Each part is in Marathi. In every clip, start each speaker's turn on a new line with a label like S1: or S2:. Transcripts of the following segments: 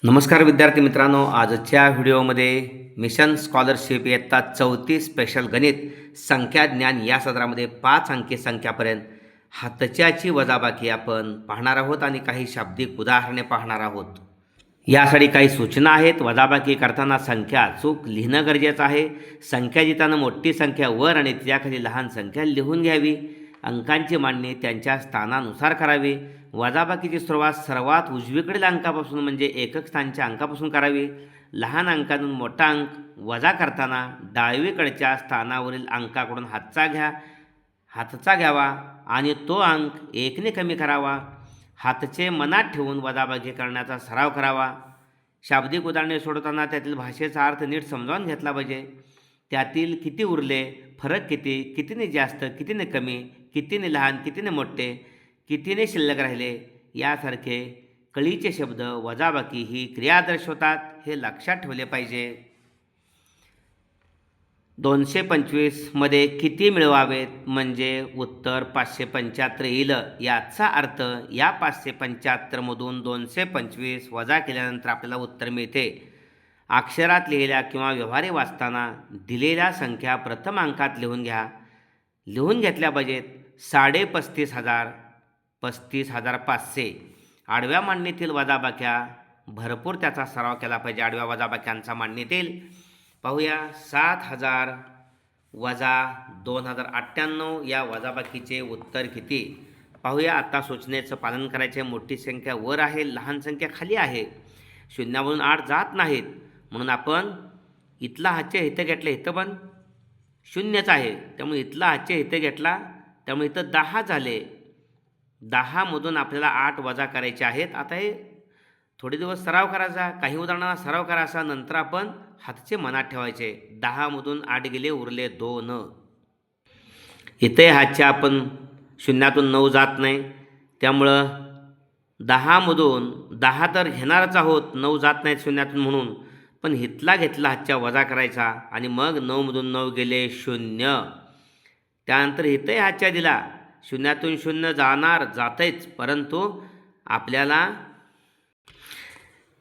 S1: नमस्कार विद्यार्थी मित्रांनो, आजच्या व्हिडिओमध्ये मिशन स्कॉलरशिप इयत्ता 34 स्पेशल गणित संख्या ज्ञान या सत्रामध्ये 5 अंकी संख्यापर्यंत हातच्याची वजाबाकी आपण पाहणार आहोत आणि काही शाब्दिक उदाहरणे पाहणार आहोत. यासाठी काही सूचना आहेत. वजाबाकी करताना संख्या अचूक लिहिणं गरजेचं आहे. संख्या जिताना मोठी संख्या वर आणि त्याखाली लहान संख्या लिहून घ्यावी. अंकांची मांडणी त्यांच्या स्थानानुसार करावी. वजाबाकीची सुरुवात सर्वात उजवीकडील अंकापासून म्हणजे एकक स्थानच्या अंकापासून करावी. लहान अंकातून मोठा अंक वजा करताना डावीकडच्या स्थानावरील अंकाकडून हातचा घ्यावा आणि तो अंक एकने कमी करावा. हातचे मनात ठेवून वजाबाकी करण्याचा सराव करावा. शाब्दिक उदाहरणे सोडवताना त्यातील भाषेचा अर्थ नीट समजावून घेतला पाहिजे. त्यातील किती उरले, फरक किती, कितीने जास्त, कितीने कमी, कितीने लहान, कितीने मोठे, कितीने शिल्लक राहिले यासारखे कळीचे शब्द वजाबाकी ही क्रिया दर्शवतात, हे लक्षात ठेवले पाहिजे. 225 मध्ये किती मिळवावेत म्हणजे उत्तर 575 येईल. याचा अर्थ या 575 मधून 225 वजा केल्यानंतर आपल्याला उत्तर मिळते. अक्षरात लिहिल्या किंवा व्यवहारी वाचताना दिलेल्या संख्या प्रथम अंकात लिहून घ्या. लिहून घेतल्या पाहिजेत. 35,500, 35,500. आडव्या मांडणीतील वजाबाक्या भरपूर त्याचा सराव केला पाहिजे. आडव्या वजाबाक्यांचा मांडणीतील पाहूया. 7,000 वजा 2,098 या वजाबाकीचे उत्तर किती पाहूया. आता सूचनेचं पालन करायचे. मोठी संख्या वर आहे, लहान संख्या खाली आहे. शून्यावरून 8 जात नाहीत म्हणून आपण इथला हातच्या इथं घेतलं, इथं पण शून्यच आहे त्यामुळे इथला हातच्या इथं घेतला, त्यामुळे इथं 10 झाले. 10मधून आपल्याला 8 वजा करायचे आहेत. आता हे थोडे दिवस सराव करायचा, काही उदाहरणांना सराव करायचा, नंतर आपण हातचे मनात ठेवायचे. 10मधून 8 गेले, उरले 2. इथे हातच्या आपण शून्यातून 9 जात नाही, त्यामुळं 10मधून 10 तर घेणारच आहोत, 9 जात नाहीत शून्यातून म्हणून, पण हितला घेतला हातच्या वजा करायचा आणि मग 9मधून 9 गेले 0. त्यानंतर इथंही हातच्या दिला, शून्यातून 0 जातेच, परंतु आपल्याला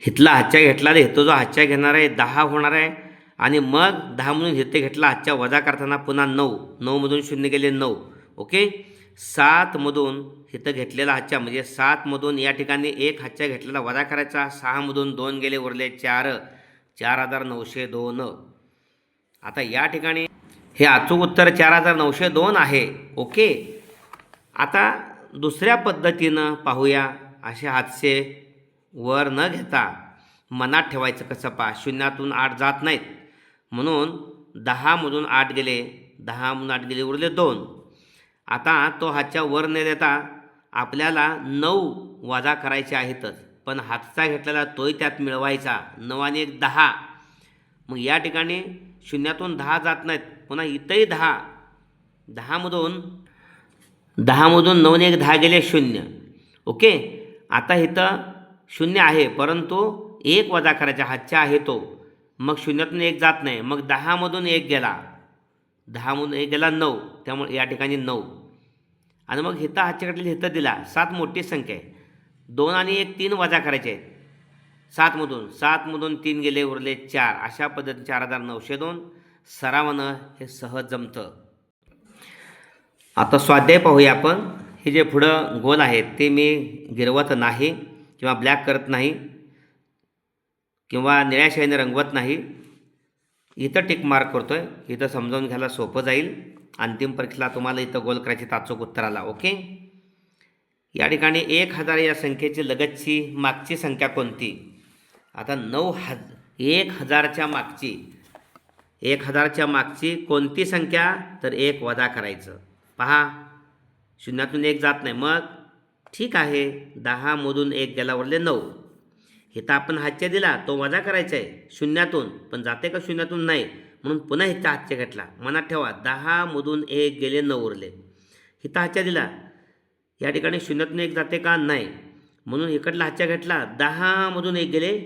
S1: हितला हातच्या घेतला तर इथं जो हातच्या घेणार आहे 10 होणार आहे आणि मग 10मधून इथे घेतला हातच्या वजा करताना पुन्हा 9मधून 0 गेले 9. ओके. 7मधून इथं घेतलेला हातच्या म्हणजे 7मधून या ठिकाणी 1 हातच्या घेतलेला वजा करायचा. 6मधून 2 गेले, उरले 4, 4,902. आता या ठिकाणी हे अचूक उत्तर 4,902 आहे. ओके. आता दुसऱ्या पद्धतीनं पाहूया. असे हातचे वर न घेता मनात ठेवायचं कसं पहा. शून्यातून 8 जात नाहीत म्हणून 10मधून 8 गेले, 10मधून 8 गेले, उरले 2. आता तो हातच्या वर न देता आपल्याला 9 वजा करायचे आहेतच, पण हातचा घेतलेला तोही त्यात मिळवायचा. 9 आणि 1 10. मग या ठिकाणी शून्यातून 10 जात नाहीत, पुन्हा इथंही 10. 10मधून 9 आणि 1 10 गेले 0. ओके. आता इथं 0 आहे, परंतु 1 वजा करायचा हातच्या आहे तो, मग शून्यातून 1 जात नाही. मग 10मधून 1 गेला, 10मधून 1 गेला 9, त्यामुळे या ठिकाणी 9. आणि मग हिथं हातच्याकडे हिथं दिला. 7 मोठी संख्या आहे, 2 आणि 1 3 वजा करायचे आहेत 7मधून 3 गेले, उरले 4. अशा पद्धतीने 4,902 सरावानं हे सहज जमतं. आता स्वाध्याय पाहूया आपण. हे जे पुढं गोल आहेत ते मी गिरवत नाही किंवा ब्लॅक करत नाही किंवा निळ्या शाईने रंगवत नाही. इथं टिक मार्क करतो आहे, इथं समजावून घ्यायला सोपं जाईल. अंतिम परीक्षेला तुम्हाला इथं गोल करायची अचूक उत्तर आला. ओके. या ठिकाणी 1,000 या संख्येची लगतची मागची संख्या कोणती. आता 1,000च्या मागची कोणती संख्या, तर 1 वजा करायचं. पहा, शून्यातून 1 जात नाही, मग ठीक आहे. 10मधून 1 गेला, उरले 9. इथं आपण हातच्या दिला, तो वजा करायचा आहे शून्यातून, पण जाते का शून्यातून नाही, म्हणून पुन्हा इथं हातच्या घेतला. मनात ठेवा, 10मधून 1 गेले 9 उरले. इथं हातच्या दिला, या ठिकाणी शून्यातून 1 जाते का नाही, म्हणून इकडला हातच्या घेतला. 10मधून 1 गेले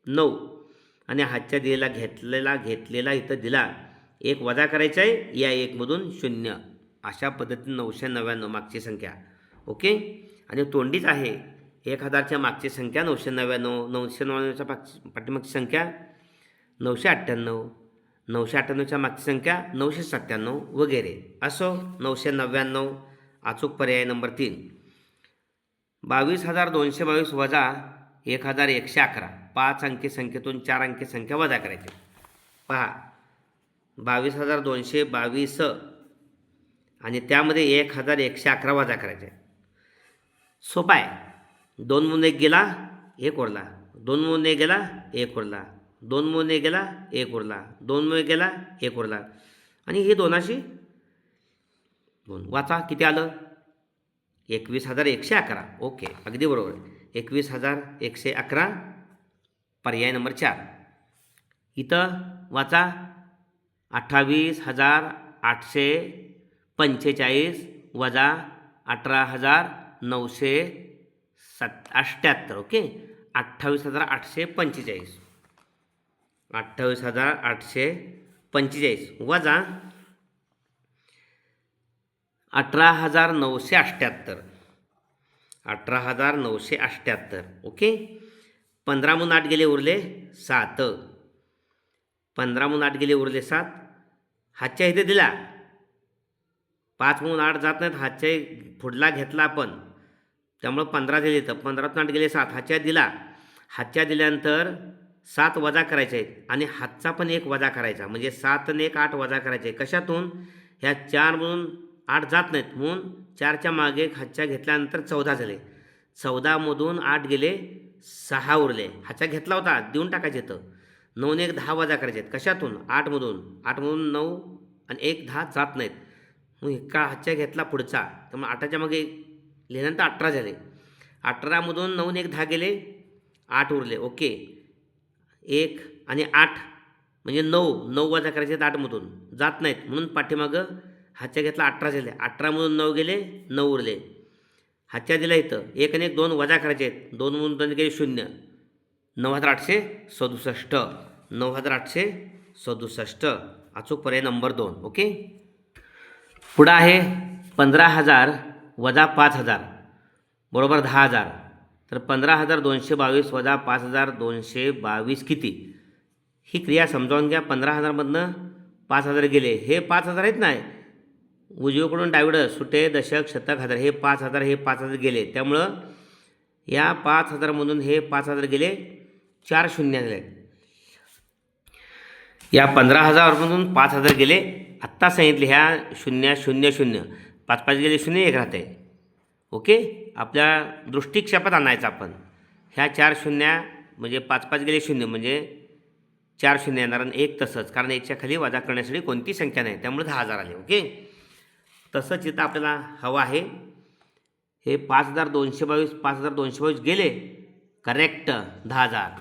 S1: 9 आणि हातच्या दिलेला घेतलेला इथं दिला. 1 वजा करायचा आहे, या 1मधून 0. अशा पद्धतीने 999 मागची संख्या. ओके. आणि तोंडीच आहे, 1000च्या मागची संख्या 999, 999च्या पाठीमागची संख्या 998, 998च्या मागची संख्या 997 वगैरे. असो 999 अचूक पर्याय नंबर 3. 22,222 वजा 1,111 5 अंकी संख्येतून 4 अंकी संख्या वजा करायची. पहा 22,222 आणि त्यामध्ये 1,111 वजा करायचे. सोपा आहे. 2 म्हणून 1 गेला 1 उरला, 2 म्हणून 1 गेला 1 उरला, 2 म्हणून 1 गेला 1 उरला, 2 म्हणून 1 गेला 1 उरला आणि हे 2 2 वाचा किती आलं 21,111. ओके अगदी बरोबर 21,111 पर्याय नंबर 4. इथं वाचा 28,845 वजा 18,978. ओके 28,845 28,845 वजा 18,978 18,978. ओके 15 म्हणून 8 गेले उरले 7, 15 म्हणून 8 गेले उरले 7. हातच्या इथे दिला 5 म्हणून 8 जात नाहीत, हातच्या पुढला घेतला आपण त्यामुळं 15 दिले. तर 15तून 8 गेले 7, हातच्या दिला. हातच्या दिल्यानंतर 7 वजा करायचे आहेत आणि हातचा पण 1 वजा करायचा, म्हणजे 7 आणि 1 8 वजा करायचे. कशातून ह्या 4 म्हणून 8 जात नाहीत म्हणून 4च्या मागे हातच्या घेतल्यानंतर 14 झाले. 14मधून 8 गेले 6 उरले. हातच्या घेतला होता देऊन टाकायचे. तर 9 ने 1 10 वजा करायचे आहेत. कशातून 8मधून 9 आणि 1 10 जात नाहीत मग एका हातच्या घेतला पुढचा, त्यामुळे 8च्या मागे लिहिल्यानंतर 18 झाले. 18मधून 9 ने 1 10 गेले 8 उरले. ओके 1 आणि 8 म्हणजे 9 वजा करायचे आहेत 8मधून जात नाहीत म्हणून पाठीमागं हातच्या घेतला 18 झाले. 18मधून 9 गेले 9 उरले. हातच्या दिला इथं 1 आणि 1 2 वजा करायचे आहेत. 2 म्हणून 2 गेले 0. 9,867 9,867 अचूक पर्याय नंबर 2. ओके पुढं आहे 15,000 वजा 5,000 बरोबर 10,000. तर 15,222 वजा 5,222 किती? ही क्रिया समजावून घ्या. 15,000मधनं 5,000 गेले, हे 5,000 आहेत ना, उजवीकडून डावीकडं सुटे दशक शतक हजार, हे 5,000 हे 5,000 गेले. त्यामुळं या 5,000मधून हे 5,000 गेले 4 शून्य झाले. या 15,000मधून 5,000 गेले. आत्ता सांगितले ह्या 0 0 0 5 5 गेले 0 1 राहते. ओके आपल्या दृष्टिक्षेपात आणायचं आपण. ह्या 4 शून्य म्हणजे 5 5 गेले 0 म्हणजे 4 शून्य येणार आणि 1 तसंच, कारण 1च्या खाली वजा करण्यासाठी कोणती संख्या नाही त्यामुळे 10,000 आले. ओके तसंच इथं आपल्याला हवं आहे. हे 5,222 5,222 गेले करेक्ट 10,000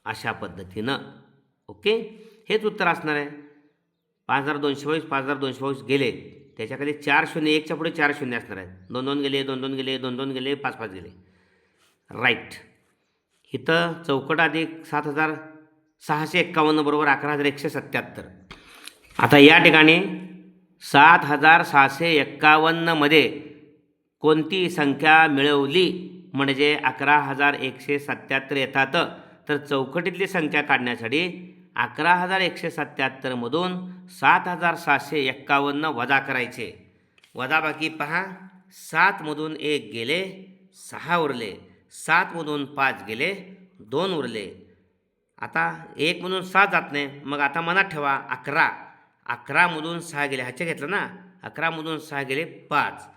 S1: अशा पद्धतीनं. ओके हेच उत्तर असणार आहे. 5,222 5,222 गेले त्याच्याखाली 4 शून्य 1च्या पुढे 4 शून्य असणार आहेत. 2 2 गेले 2 2 गेले 2 2 गेले 5 5 गेले. राईट इथं चौकट अधिक 7,651 बरोबर 11,177. आता या ठिकाणी 7,651 मध्ये कोणती संख्या मिळवली म्हणजे 11,177 येतात. तर चौकटीतली संख्या काढण्यासाठी 11,177 मधून 7,651 वजा करायचे. वजाबाकी पहा 7 मधून 1 गेले 6 उरले, 7 मधून 5 गेले 2 उरले. आता 1 मधून 6 जात नाही, मग आता मनात ठेवा 11. 11 मधून 6 गेले, हातच्या घेतलं ना, 11 मधून 6 गेले 5.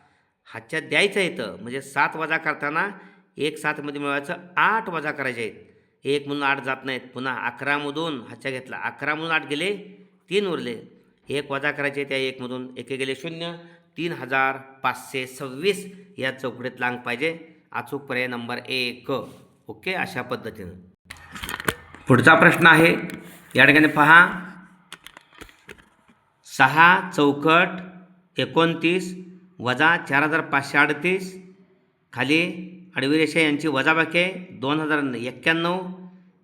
S1: हातच्यात द्यायचं इथं म्हणजे 7 वजा करताना 1 7 मध्ये मिळवायचं 8 वजा करायचे आहेत. 1 म्हणून 8 जात नाहीत. पुन्हा 11 मधून हातच्या घेतला, 11 म्हणून 8 गेले 3 उरले. 1 वजा करायचे त्या 1 मधून 1 गेले 0. 3,526 या चौकटीतला अंक पाहिजे. अचूक पर्याय नंबर 1. ओके अशा पद्धतीनं. पुढचा प्रश्न आहे या ठिकाणी पहा 6 चौकट 29 वजा 4,538 खाली आडवी रेषा यांची वजाबाकी आहे 2,091.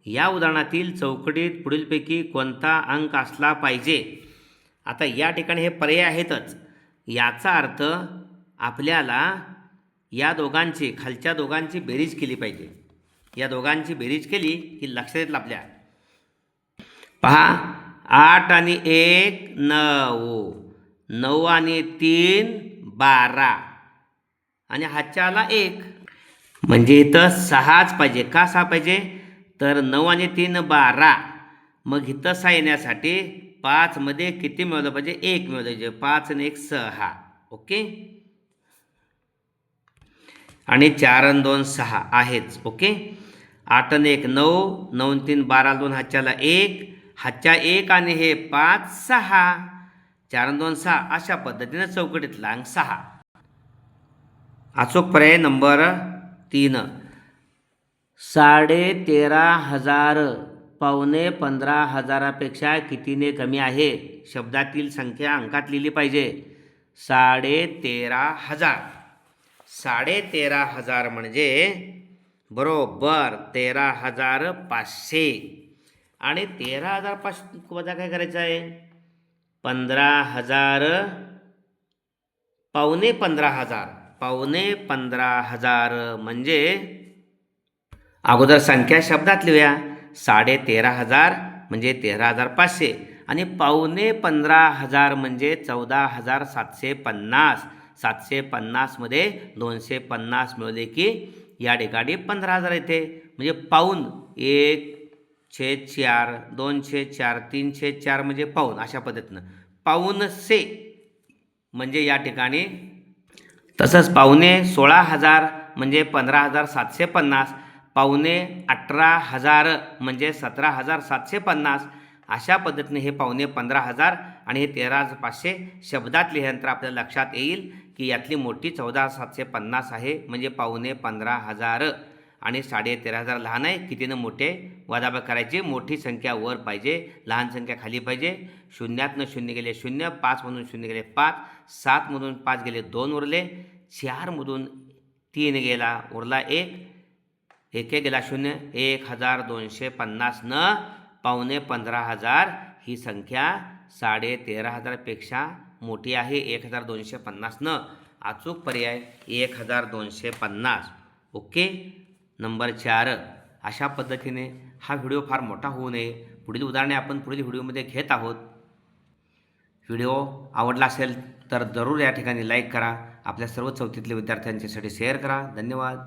S1: या उदाहरणातील चौकटीत पुढीलपैकी कोणता अंक असला पाहिजे? आता या ठिकाणी हे पर्याय आहेतच. याचा अर्थ आपल्याला या दोघांची खालच्या दोघांची बेरीज केली पाहिजे. या दोघांची बेरीज केली की लक्षात येईल आपल्या. पहा 8 आणि 1 9, 9 आणि 3 12 आणि हातच्या आला 1 म्हणजे इथं 6च पाहिजे. का 6 पाहिजे तर 9 आणि 3 12. मग इथं 6 येण्यासाठी 5 मध्ये किती मिळवलं पाहिजे 1 मिळवलं पाहिजे. 5 आणि 1 6. ओके आणि 4 आणि 2 6 आहेच. ओके 8 आणि 1 9, 9 आणि 3 12, 2 हातच्याला 1, हातच्या 1 आणि हे 5 6, 4 आणि 2 6. अशा पद्धतीने चौकटीतला अंक 6. अचूक पर्याय नंबर 3. 13,500 15,000पेक्षा कितीने कमी आहे. शब्दातील संख्या अंकात लिहिली पाहिजे. 13,500. 13,500 म्हणजे बरोबर 13,500 आणि 13,500 वजा काय करायचं आहे 15,000 पावणे 15,000. पावणे 15,000 म्हणजे अगोदर संख्या शब्दात लिहूया. 13,500 म्हणजे 13,500 आणि पावणे 15,000 म्हणजे 14,750. 750 मध्ये 250 मिळवले की या ठिकाणी 15,000 येते. म्हणजे पाऊण 1/4, 2/4, 3/4 म्हणजे पाऊण. अशा पद्धतीनं पाऊणसे म्हणजे या ठिकाणी. तसंच पावणे 16,000 म्हणजे 15,750. पावणे 18,000 म्हणजे 17,750. अशा पद्धतीने हे पावणे 15,000 आणि हे 13,500 शब्दात लिहिल्यानंतर आपल्याला लक्षात येईल की यातली मोठी 14,750 आहे म्हणजे पावणे 15,000 आणि 13,500 लहान आहे. कितीनं मोठे वजाबाकी करायची. मोठी संख्या वर पाहिजे, लहान संख्या खाली पाहिजे. शून्यातनं शून्य गेले 0, 5 मधून शून्य गेले 5, 7 मधून 5 गेले 2 उरले, 4 मधून 3 गेला उरला 1, 1 गेला 0. 1,250 न पावणे 15,000 ही संख्या 13,500पेक्षा मोठी आहे. 1,250 न. अचूक पर्याय 1,250. Okay number 4. अशा पद्धतीने हा व्हिडिओ फार मोठा होऊ नये. पुढील उदाहरणे आपण पुढील व्हिडिओमध्ये घेत आहोत. व्हिडिओ आवडला असेल तर जरूर या ठिकाणी लाईक करा. आपल्या सर्व चौथीतल्या विद्यार्थ्यांच्यासाठी शेअर करा. धन्यवाद.